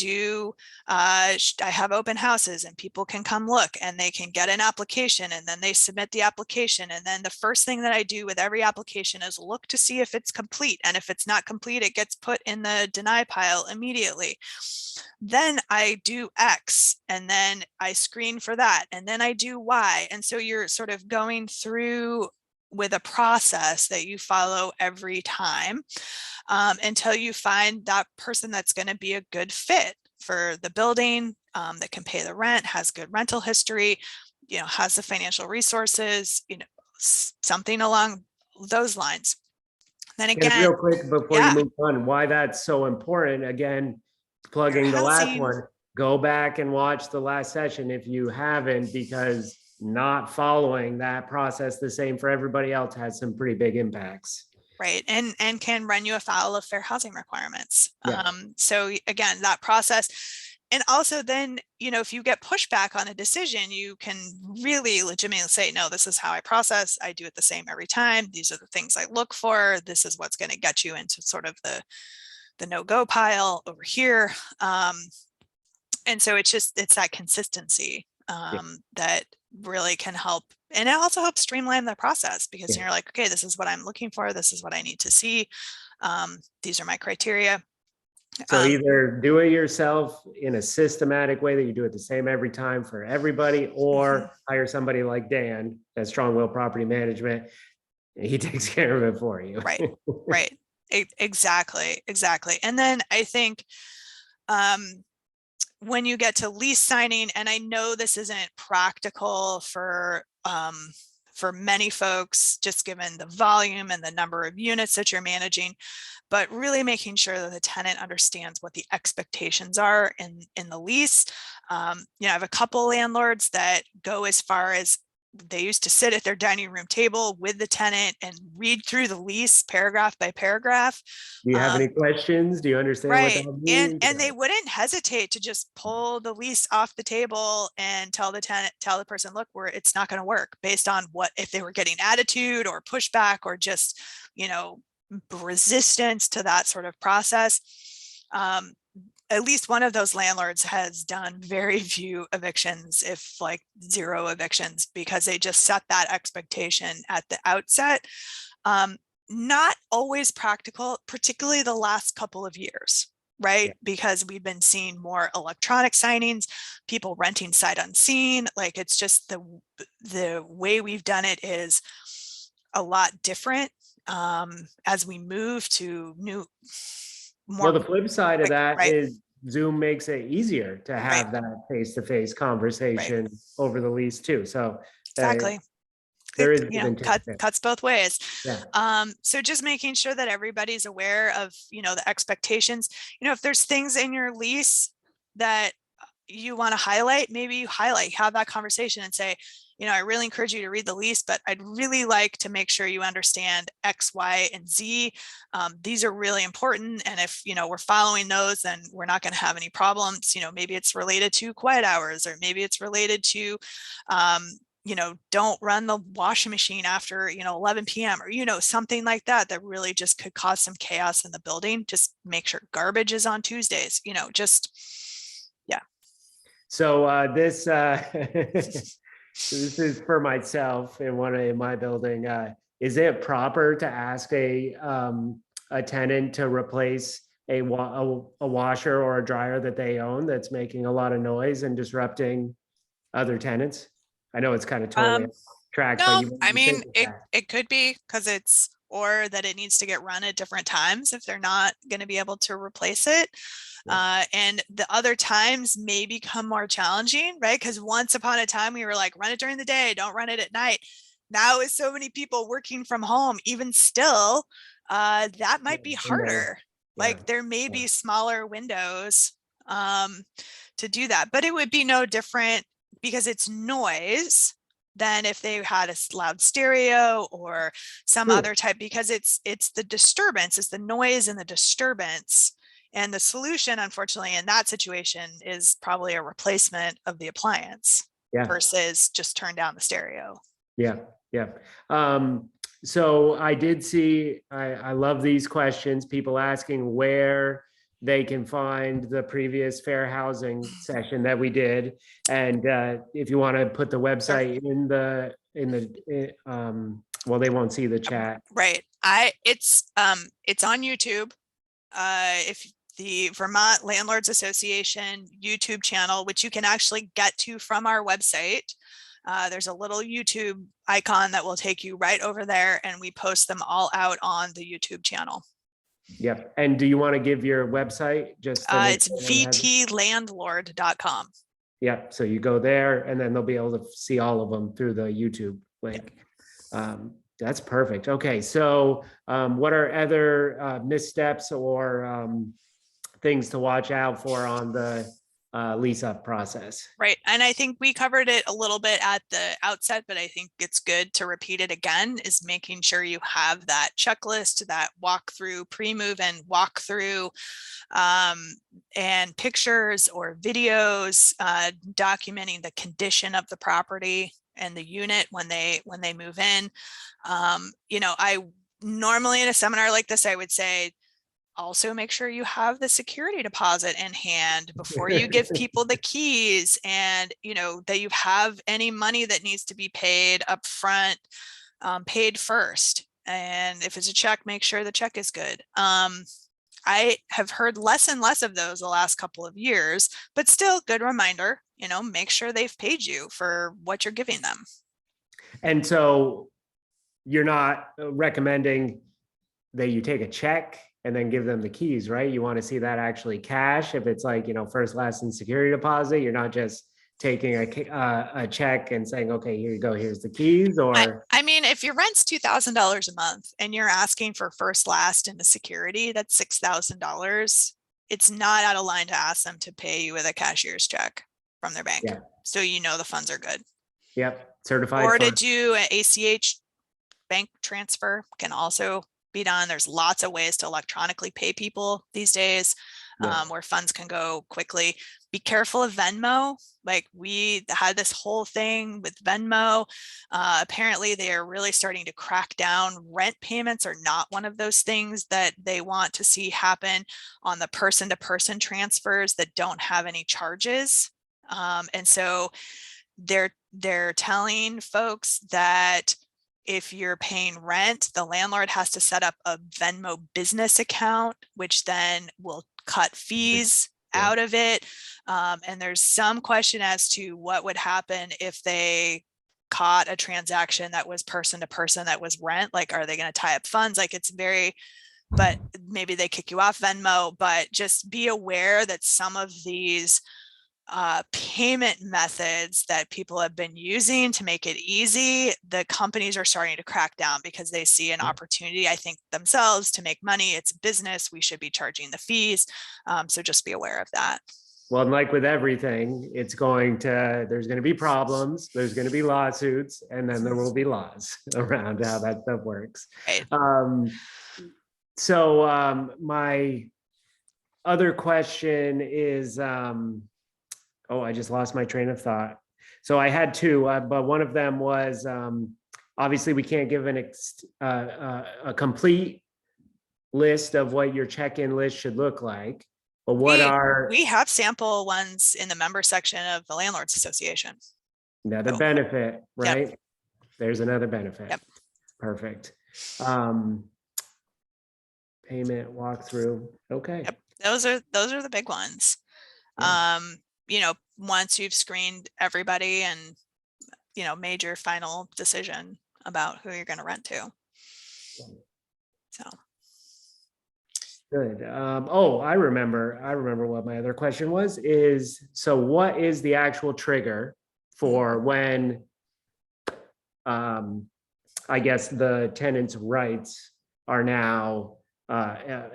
have open houses and people can come look and they can get an application and then they submit the application. And then the first thing that I do with every application is look to see if it's complete. And if it's not complete, it gets put in the deny pile immediately. Then I do X and then I screen for that. And then I do Y. And so you're sort of going through with a process that you follow every time until you find that person that's going to be a good fit for the building, that can pay the rent, has good rental history, has the financial resources, something along those lines. Then again, real quick before you move on, why that's so important. Again, plugging the last one, go back and watch the last session if you haven't, because not following that process the same for everybody else has some pretty big impacts. Right. And can run you afoul of fair housing requirements. Yeah. So again, that process. And also then, if you get pushback on a decision, you can really legitimately say, no, this is how I process. I do it the same every time. These are the things I look for. This is what's going to get you into sort of the no-go pile over here. And so it's that consistency that really can help. And it also helps streamline the process because you're like, okay, this is what I'm looking for. This is what I need to see. These are my criteria. So either do it yourself in a systematic way that you do it the same every time for everybody, or hire somebody like Dan at Strong Will Property Management. And he takes care of it for you. Right. Right. Exactly. And then I think when you get to lease signing, and I know this isn't practical for many folks, just given the volume and the number of units that you're managing, but really making sure that the tenant understands what the expectations are in the lease. I have a couple landlords that go as far as they used to sit at their dining room table with the tenant and read through the lease paragraph by paragraph. Do you have any questions? Do you understand what that means? And they wouldn't hesitate to just pull the lease off the table and tell the person, look, it's not going to work, based on what, if they were getting attitude or pushback or just, resistance to that sort of process. At least one of those landlords has done very few evictions, if like 0 evictions, because they just set that expectation at the outset. Not always practical, particularly the last couple of years, right? Because we've been seeing more electronic signings, people renting sight unseen. Like, it's just the way we've done it is a lot different as we move to new. Well, the flip side of that is Zoom makes it easier to have that face-to-face conversation over the lease too. So exactly. There is cuts both ways. Yeah. So just making sure that everybody's aware of, the expectations. If there's things in your lease that you want to highlight, maybe you have that conversation and say, I really encourage you to read the lease, but I'd really like to make sure you understand X, Y, and Z. These are really important. And if, we're following those, then we're not going to have any problems. Maybe it's related to quiet hours, or maybe it's related to, don't run the washing machine after, 11 p.m. or, something like that, that really just could cause some chaos in the building. Just make sure garbage is on Tuesdays, yeah. So this this is for myself in my building. Is it proper to ask a tenant to replace a washer or a dryer that they own that's making a lot of noise and disrupting other tenants? I know it's kind of totally track. No, I mean, it could be because or that it needs to get run at different times if they're not going to be able to replace it. And the other times may become more challenging, right? Because once upon a time we were like, run it during the day, don't run it at night. Now, with so many people working from home, even still, that might be harder. Like, there may be smaller windows to do that, but it would be no different because it's noise than if they had a loud stereo or some other type, because it's the disturbance, it's the noise and the disturbance. And the solution, unfortunately, in that situation is probably a replacement of the appliance versus just turn down the stereo. Yeah. So I did see, I love these questions, people asking where they can find the previous fair housing session that we did. And if you want to put the website well, they won't see the chat. Right. It's on YouTube. If the Vermont Landlords Association YouTube channel, which you can actually get to from our website. There's a little YouTube icon that will take you right over there, and we post them all out on the YouTube channel. Yep. And do you want to give your website? Just to it's vtlandlord.com. Yep. So you go there, and then they'll be able to see all of them through the YouTube link. Yep. That's perfect. Okay. So what are other missteps or things to watch out for on the lease-up process? Right. And I think we covered it a little bit at the outset, but I think it's good to repeat it again, is making sure you have that checklist, that walkthrough, pre-move and walkthrough, and pictures or videos documenting the condition of the property and the unit when they move in. I normally in a seminar like this, I would say, also make sure you have the security deposit in hand before you give people the keys, and that you have any money that needs to be paid up front, paid first. And if it's a check, make sure the check is good. I have heard less and less of those the last couple of years, but still good reminder, make sure they've paid you for what you're giving them. And so you're not recommending that you take a check and then give them the keys, right? You want to see that actually cash. If it's like, first, last, and security deposit, you're not just taking a check and saying, okay, here you go, here's the keys. Or I mean, if your rent's $2,000 a month and you're asking for first, last, and the security, that's $6,000. It's not out of line to ask them to pay you with a cashier's check from their bank. Yeah. So the funds are good. Yep. Certified. Or to do an ACH bank transfer can also be done. There's lots of ways to electronically pay people these days, where funds can go quickly. Be careful of Venmo. Like, we had this whole thing with Venmo. Apparently they are really starting to crack down. Rent payments are not one of those things that they want to see happen on the person-to-person transfers that don't have any charges. And so they're telling folks that if you're paying rent, the landlord has to set up a Venmo business account, which then will cut fees out of it. And there's some question as to what would happen if they caught a transaction that was person to person that was rent. Like, are they going to tie up funds? Like, but maybe they kick you off Venmo. But just be aware that some of these payment methods that people have been using to make it easy, the companies are starting to crack down because they see an opportunity, I think, themselves to make money. It's business. We should be charging the fees. So just be aware of that. Well, and like with everything, there's going to be problems, there's going to be lawsuits, and then there will be laws around how that stuff works. Right. So my other question is, I just lost my train of thought. So I had two, but one of them was, obviously we can't give a complete list of what your check-in list should look like, but we have sample ones in the member section of the Landlords Association. Another benefit, right? Yep. There's another benefit. Yep. Perfect. Payment walkthrough. Okay. Yep. Those are the big ones. Yeah. Once you've screened everybody and, made your final decision about who you're going to rent to. So. Good. I remember what my other question was, so what is the actual trigger for when, I guess, the tenant's rights are now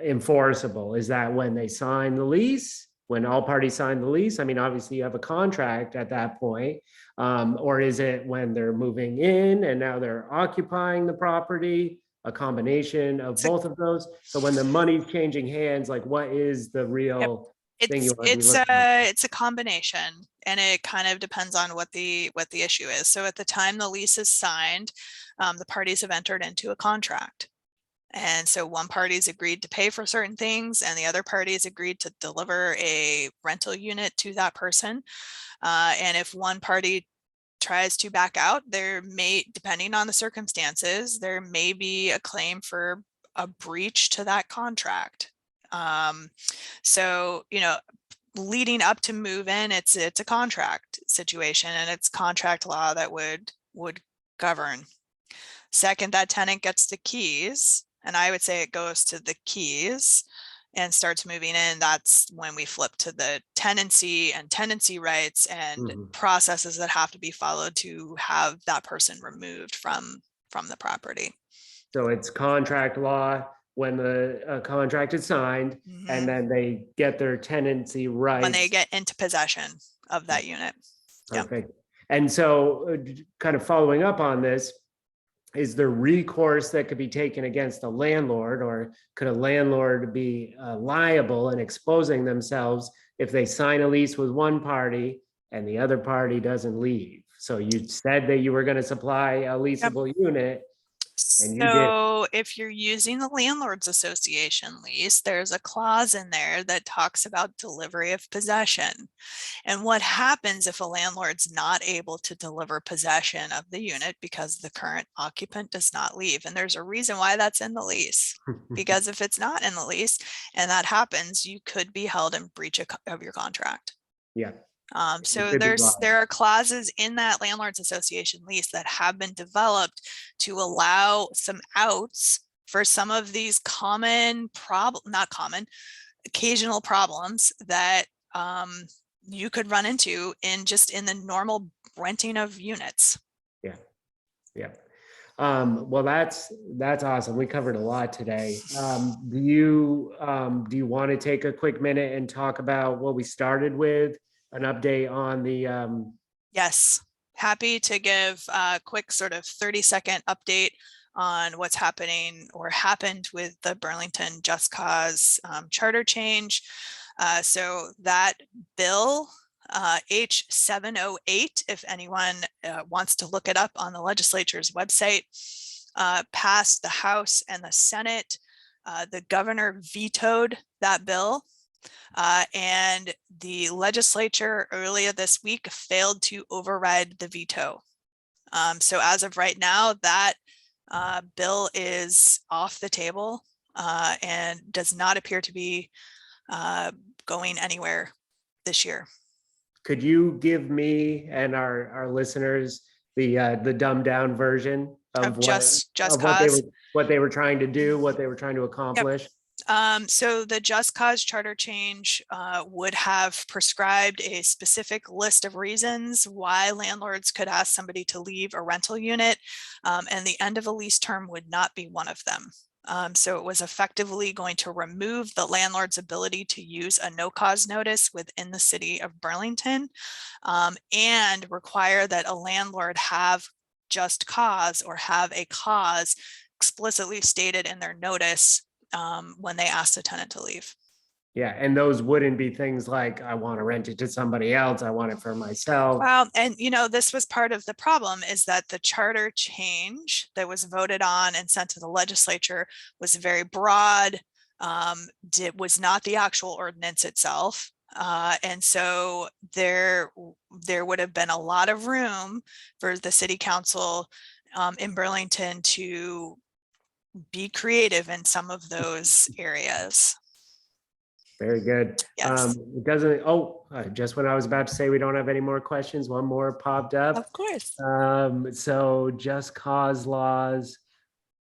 enforceable? Is that when they sign the lease? When all parties sign the lease? I mean, obviously you have a contract at that point, or is it when they're moving in and now they're occupying the property? A combination of both of those. So when the money's changing hands, like, what is the real thing you want to be looking at? It's a combination, and it kind of depends on what the issue is. So at the time the lease is signed, the parties have entered into a contract. And so one party's agreed to pay for certain things and the other party's agreed to deliver a rental unit to that person. And if one party tries to back out, there may, depending on the circumstances, there may be a claim for a breach to that contract. So, leading up to move in, it's a contract situation and it's contract law that would govern. Second, that tenant gets the keys, and I would say it goes to the keys and starts moving in. That's when we flip to the tenancy and tenancy rights and processes that have to be followed to have that person removed from the property. So it's contract law when the contract is signed, and then they get their tenancy rights when they get into possession of that unit. Perfect. Yep. And so kind of following up on this, is there recourse that could be taken against a landlord, or could a landlord be liable in exposing themselves if they sign a lease with one party and the other party doesn't leave? So you said that you were going to supply a leasable unit. So if you're using the Landlords Association lease, there's a clause in there that talks about delivery of possession. And what happens if a landlord's not able to deliver possession of the unit because the current occupant does not leave? And there's a reason why that's in the lease, because if it's not in the lease and that happens, you could be held in breach of your contract. Yeah. So there are clauses in that Landlords Association lease that have been developed to allow some outs for some of these occasional problems that you could run into in the normal renting of units. Yeah. Yeah. Well, that's awesome. We covered a lot today. Do you want to take a quick minute and talk about what we started with? An update on the Yes, happy to give a quick sort of 30-second update on what's happening or happened with the Burlington Just Cause charter change. So that bill, H708, if anyone wants to look it up on the legislature's website, passed the House and the Senate. The governor vetoed that bill. And the legislature earlier this week failed to override the veto. So as of right now, that bill is off the table and does not appear to be going anywhere this year. Could you give me and our listeners the dumbed down version of what they were trying to do, what they were trying to accomplish? Yep. So the Just Cause charter change would have prescribed a specific list of reasons why landlords could ask somebody to leave a rental unit, and the end of a lease term would not be one of them. So it was effectively going to remove the landlord's ability to use a no-cause notice within the city of Burlington, and require that a landlord have just cause or have a cause explicitly stated in their notice when they asked a tenant to leave. Yeah, and those wouldn't be things like, I want to rent it to somebody else, I want it for myself. Well, and this was part of the problem, is that the charter change that was voted on and sent to the legislature was very broad. It was not the actual ordinance itself. And so there would have been a lot of room for the city council in Burlington to be creative in some of those areas. Very good. Yes. It doesn't, just when I was about to say we don't have any more questions, one more popped up. Of course. So just cause laws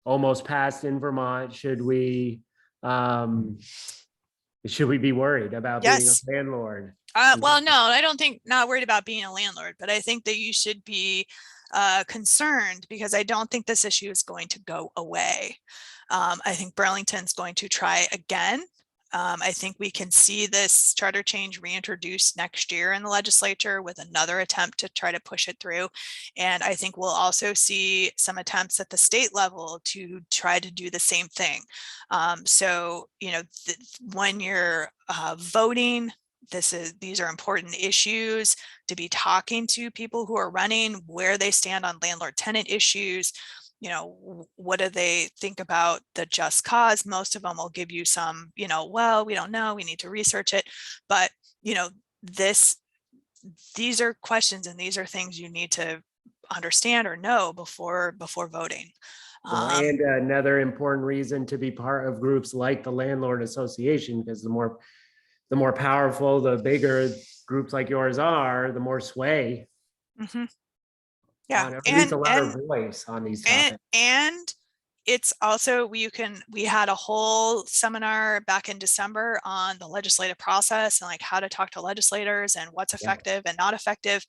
almost passed in Vermont. Should we be worried about being a landlord? Well, no, I don't think, not worried about being a landlord, but I think that you should be concerned, because I don't think this issue is going to go away. I think Burlington's going to try again. I think we can see this charter change reintroduced next year in the legislature with another attempt to try to push it through. And I think we'll also see some attempts at the state level to try to do the same thing. So, when you're voting, these are important issues to be talking to people who are running, where they stand on landlord tenant issues. what do they think about the just cause? Most of them will give you some, well, we don't know, we need to research it. But, these are questions and these are things you need to understand or know before voting. Well, and another important reason to be part of groups like the Landlord Association, because the more powerful, the bigger groups like yours are, the more sway. Mhm. Yeah, At least a louder voice on these topics. and it's also, we had a whole seminar back in December on the legislative process and like how to talk to legislators and what's effective and not effective.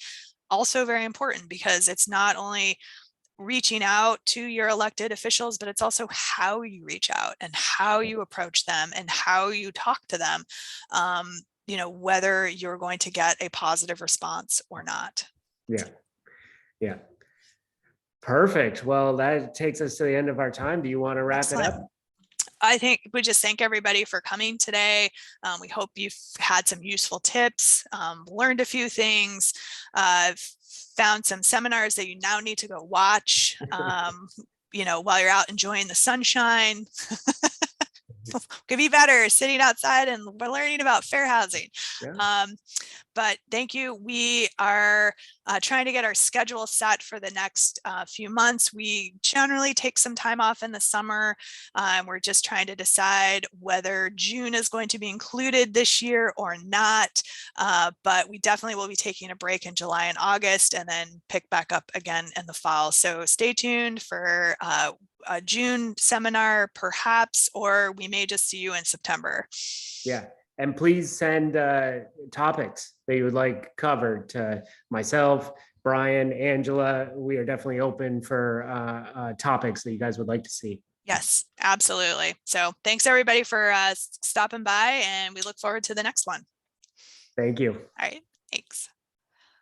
Also very important, because it's not only reaching out to your elected officials, but it's also how you reach out and how you approach them and how you talk to them, whether you're going to get a positive response or not. Yeah. Perfect. Well, that takes us to the end of our time. Do you want to wrap it up? I think we just thank everybody for coming today. We hope you've had some useful tips, learned a few things, found some seminars that you now need to go watch, while you're out enjoying the sunshine. Could be better sitting outside and we're learning about fair housing. Yeah. But thank you. We are trying to get our schedule set for the next few months. We generally take some time off in the summer. We're just trying to decide whether June is going to be included this year or not. But we definitely will be taking a break in July and August and then pick back up again in the fall. So stay tuned for a June seminar, perhaps, or we may just see you in September. Yeah. And please send topics that you would like covered to myself, Brian, Angela. We are definitely open for topics that you guys would like to see. Yes, absolutely. So thanks everybody for stopping by, and we look forward to the next one. Thank you. All right, thanks.